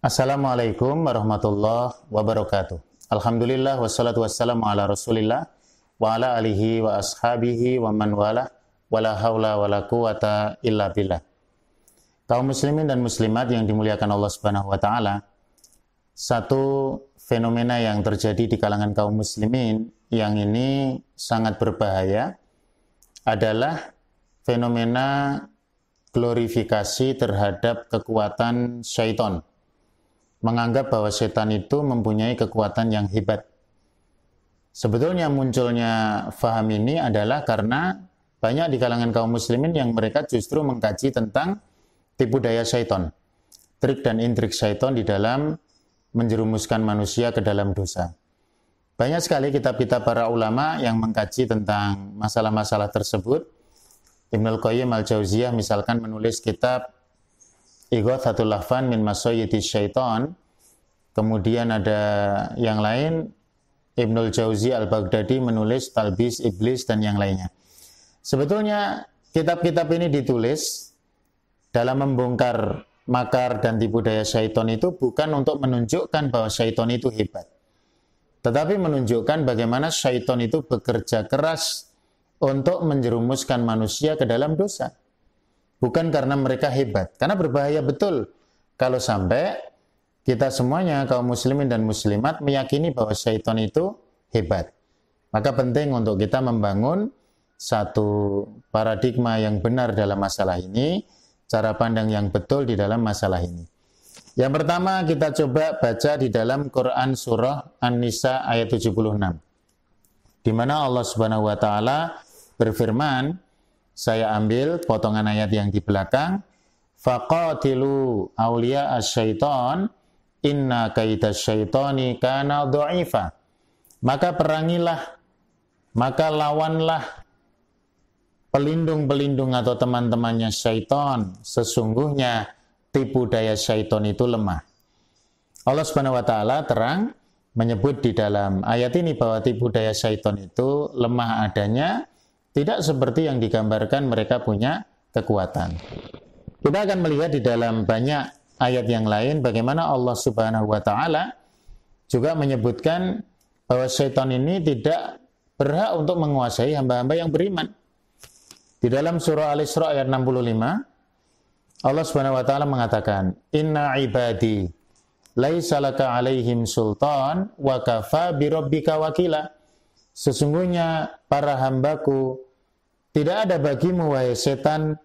Assalamualaikum warahmatullahi wabarakatuh. Alhamdulillah wassalatu wassalamu ala Rasulillah wa ala alihi wa ashabihi wa man wala wala haula wala quwata illa billah. Kaum muslimin dan muslimat yang dimuliakan Allah Subhanahu wa taala, satu fenomena yang terjadi di kalangan kaum muslimin yang ini sangat berbahaya adalah fenomena glorifikasi terhadap kekuatan syaitan. Menganggap bahwa setan itu mempunyai kekuatan yang hebat. Sebetulnya munculnya faham ini adalah karena banyak di kalangan kaum muslimin yang mereka justru mengkaji tentang tipu daya syaitan, trik dan intrik syaitan di dalam menjerumuskan manusia ke dalam dosa. Banyak sekali kitab-kitab para ulama yang mengkaji tentang masalah-masalah tersebut. Ibnul Qayyim al-Jauziyah misalkan menulis kitab Ighathatul Lahfan min Masayyidis Syaitan. Kemudian ada yang lain, Ibnul Jauzi al-Baghdadi menulis Talbis Iblis dan yang lainnya. Sebetulnya kitab-kitab ini ditulis dalam membongkar makar dan tipu daya syaitan itu bukan untuk menunjukkan bahwa syaitan itu hebat, tetapi menunjukkan bagaimana syaitan itu bekerja keras untuk menjerumuskan manusia ke dalam dosa. Bukan karena mereka hebat, karena berbahaya betul kalau sampai kita semuanya kaum muslimin dan muslimat meyakini bahwa syaitan itu hebat. Maka penting untuk kita membangun satu paradigma yang benar dalam masalah ini, cara pandang yang betul di dalam masalah ini. Yang pertama kita coba baca di dalam Quran surah An-Nisa ayat 76. Di mana Allah Subhanahu wa taala berfirman, saya ambil potongan ayat yang di belakang, faqatilu awliya asy-syaitan inna kaidas syaitani kana dha'ifa. Maka perangilah, maka lawanlah pelindung-pelindung atau teman-temannya syaitan, sesungguhnya tipu daya syaitan itu lemah. Allah Subhanahu wa taala terang menyebut di dalam ayat ini bahwa tipu daya syaitan itu lemah adanya, tidak seperti yang digambarkan mereka punya kekuatan. Kita akan melihat di dalam banyak ayat yang lain bagaimana Allah Subhanahu wa taala juga menyebutkan bahwa syaitan ini tidak berhak untuk menguasai hamba-hamba yang beriman. Di dalam surah Al-Isra ayat 65, Allah Subhanahu wa taala mengatakan, "Inna ibadi laisa laka 'alaihim sultan wa kafa bi rabbika wakila." Sesungguhnya para hambaku, tidak ada bagimu wahai setan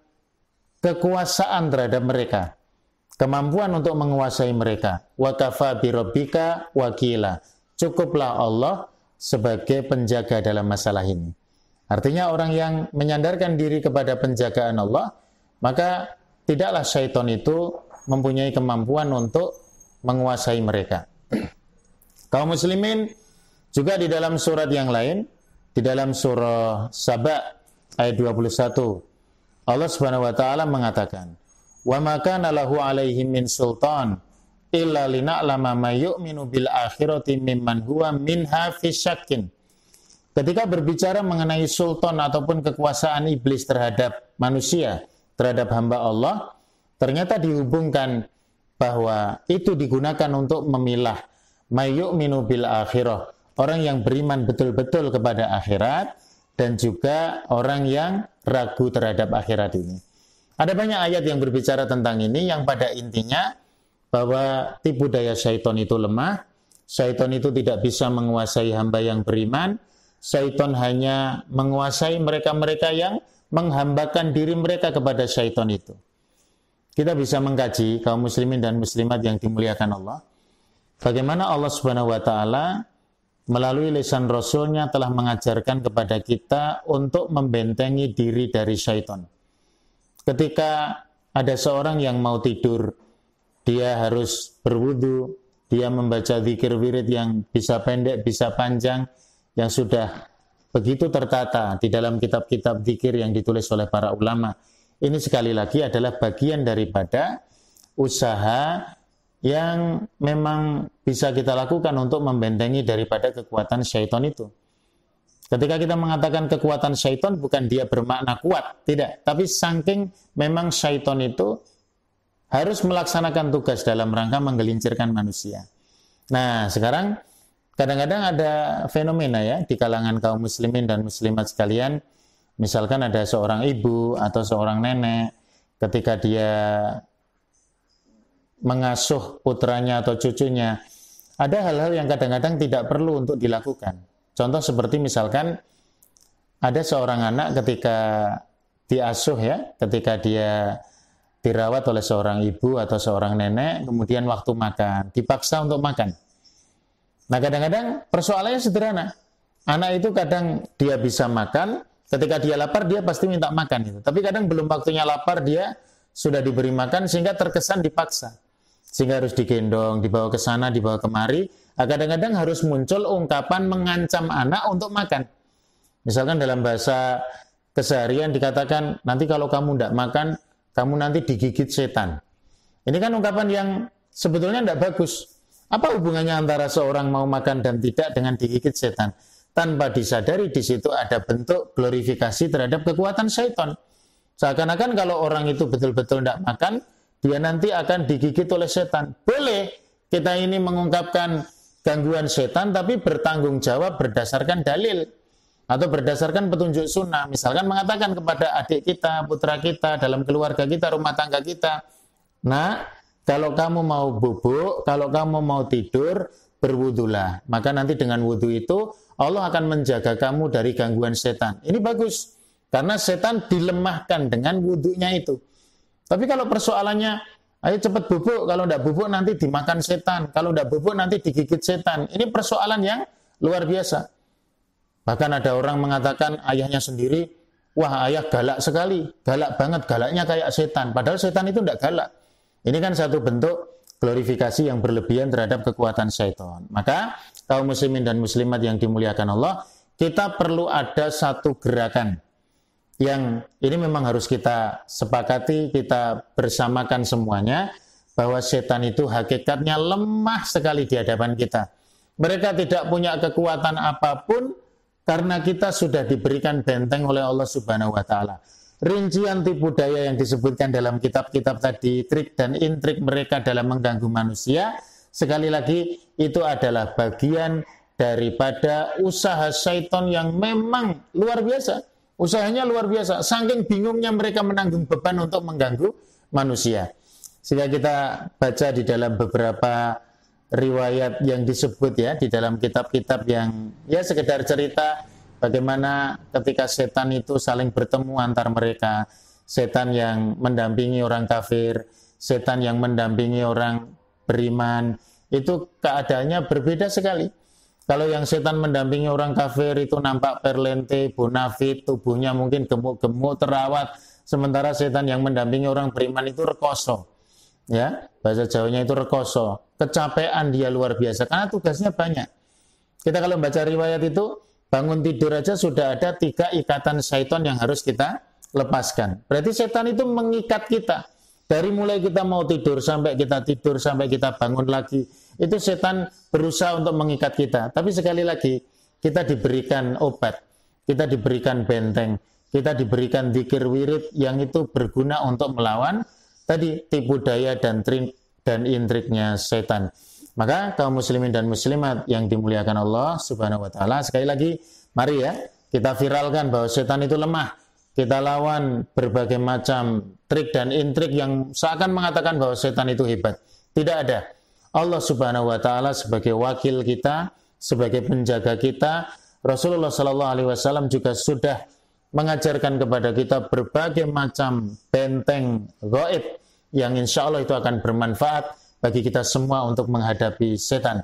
kekuasaan terhadap mereka, kemampuan untuk menguasai mereka. Wa kafa bi rabbika wakila. Cukuplah Allah sebagai penjaga dalam masalah ini. Artinya orang yang menyandarkan diri kepada penjagaan Allah, maka tidaklah syaitan itu mempunyai kemampuan untuk menguasai mereka. Kaum muslimin juga di dalam surat yang lain, di dalam surah Saba ayat 21, Allah Subhanahu wa taala mengatakan, "Wa ma kana lahu 'alaihim min sultan illa lina'lama may yu'minu bil akhirati mimman huwa minha fi syakkin." Ketika berbicara mengenai sultan ataupun kekuasaan iblis terhadap manusia, terhadap hamba Allah, ternyata dihubungkan bahwa itu digunakan untuk memilah may yu'minu bil akhirah, orang yang beriman betul-betul kepada akhirat, dan juga orang yang ragu terhadap akhirat ini. Ada banyak ayat yang berbicara tentang ini, yang pada intinya bahwa tipu daya syaitan itu lemah, syaitan itu tidak bisa menguasai hamba yang beriman, syaitan hanya menguasai mereka-mereka yang menghambakan diri mereka kepada syaitan itu. Kita bisa mengkaji, kaum muslimin dan muslimat yang dimuliakan Allah, bagaimana Allah Subhanahu wa taala melalui lisan Rasulnya telah mengajarkan kepada kita untuk membentengi diri dari syaitan. Ketika ada seorang yang mau tidur, dia harus berwudu, dia membaca zikir wirid yang bisa pendek, bisa panjang, yang sudah begitu tertata di dalam kitab-kitab zikir yang ditulis oleh para ulama. Ini sekali lagi adalah bagian daripada usaha yang memang bisa kita lakukan untuk membentengi daripada kekuatan syaitan itu. Ketika kita mengatakan kekuatan syaitan, bukan dia bermakna kuat, tidak. Tapi saking memang syaitan itu harus melaksanakan tugas dalam rangka menggelincirkan manusia. Nah, sekarang kadang-kadang ada fenomena ya di kalangan kaum muslimin dan muslimat sekalian, misalkan ada seorang ibu atau seorang nenek ketika dia mengasuh putranya atau cucunya, ada hal-hal yang kadang-kadang tidak perlu untuk dilakukan. Contoh seperti misalkan ada seorang anak ketika diasuh ya, ketika dia dirawat oleh seorang ibu atau seorang nenek, kemudian waktu makan, dipaksa untuk makan. Nah kadang-kadang persoalannya sederhana. Anak itu kadang dia bisa makan, ketika dia lapar dia pasti minta makan itu. Tapi kadang belum waktunya lapar dia sudah diberi makan sehingga terkesan dipaksa. Sehingga harus digendong, dibawa ke sana, dibawa kemari. Kadang-kadang harus muncul ungkapan mengancam anak untuk makan. Misalkan dalam bahasa keseharian dikatakan, nanti kalau kamu tidak makan, kamu nanti digigit setan. Ini kan ungkapan yang sebetulnya tidak bagus. Apa hubungannya antara seorang mau makan dan tidak dengan digigit setan? Tanpa disadari di situ ada bentuk glorifikasi terhadap kekuatan syaitan. Seakan-akan kalau orang itu betul-betul tidak makan, dia nanti akan digigit oleh setan. Boleh kita ini mengungkapkan gangguan setan, tapi bertanggung jawab berdasarkan dalil atau berdasarkan petunjuk sunnah. Misalkan mengatakan kepada adik kita, putra kita, dalam keluarga kita, rumah tangga kita, nah, kalau kamu mau bubuk, kalau kamu mau tidur, berwudulah. Maka nanti dengan wudu itu, Allah akan menjaga kamu dari gangguan setan. Ini bagus, karena setan dilemahkan dengan wudunya itu. Tapi kalau persoalannya, ayo cepat bubuk, kalau tidak bubuk nanti dimakan setan, kalau tidak bubuk nanti digigit setan. Ini persoalan yang luar biasa. Bahkan ada orang mengatakan ayahnya sendiri, wah ayah galak sekali, galak banget, galaknya kayak setan. Padahal setan itu tidak galak. Ini kan satu bentuk glorifikasi yang berlebihan terhadap kekuatan syaitan. Maka kaum muslimin dan muslimat yang dimuliakan Allah, kita perlu ada satu gerakan yang ini memang harus kita sepakati, kita bersamakan semuanya, bahwa setan itu hakikatnya lemah sekali di hadapan kita. Mereka tidak punya kekuatan apapun karena kita sudah diberikan benteng oleh Allah Subhanahu wa Ta'ala. Rincian tipu daya yang disebutkan dalam kitab-kitab tadi, trik dan intrik mereka dalam mengganggu manusia, sekali lagi itu adalah bagian daripada usaha syaitan yang memang luar biasa. Usahanya luar biasa, saking bingungnya mereka menanggung beban untuk mengganggu manusia. Sehingga kita baca di dalam beberapa riwayat yang disebut ya, di dalam kitab-kitab yang ya sekedar cerita bagaimana ketika setan itu saling bertemu antar mereka. Setan yang mendampingi orang kafir, setan yang mendampingi orang beriman, itu keadaannya berbeda sekali. Kalau yang setan mendampingi orang kafir itu nampak perlente, bonafit, tubuhnya mungkin gemuk-gemuk, terawat. Sementara setan yang mendampingi orang beriman itu rekoso. Ya, bahasa Jawanya itu rekoso. Kecapean dia luar biasa, karena tugasnya banyak. Kita kalau baca riwayat itu, bangun tidur aja sudah ada 3 ikatan syaitan yang harus kita lepaskan. Berarti setan itu mengikat kita. Dari mulai kita mau tidur, sampai kita bangun lagi, itu setan berusaha untuk mengikat kita. Tapi sekali lagi, kita diberikan obat, kita diberikan benteng, kita diberikan dzikir wirid yang itu berguna untuk melawan tadi tipu daya dan trik dan intriknya setan. Maka kaum muslimin dan muslimat yang dimuliakan Allah Subhanahu wa Ta'ala, sekali lagi, mari ya, kita viralkan bahwa setan itu lemah. Kita lawan berbagai macam trik dan intrik yang seakan mengatakan bahwa setan itu hebat. Tidak ada. Allah Subhanahu wa Ta'ala sebagai wakil kita, sebagai penjaga kita. Rasulullah Sallallahu Alaihi Wasallam juga sudah mengajarkan kepada kita berbagai macam benteng gaib yang insya Allah itu akan bermanfaat bagi kita semua untuk menghadapi setan.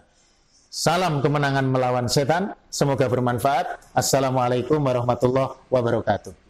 Salam kemenangan melawan setan. Semoga bermanfaat. Assalamualaikum warahmatullahi wabarakatuh.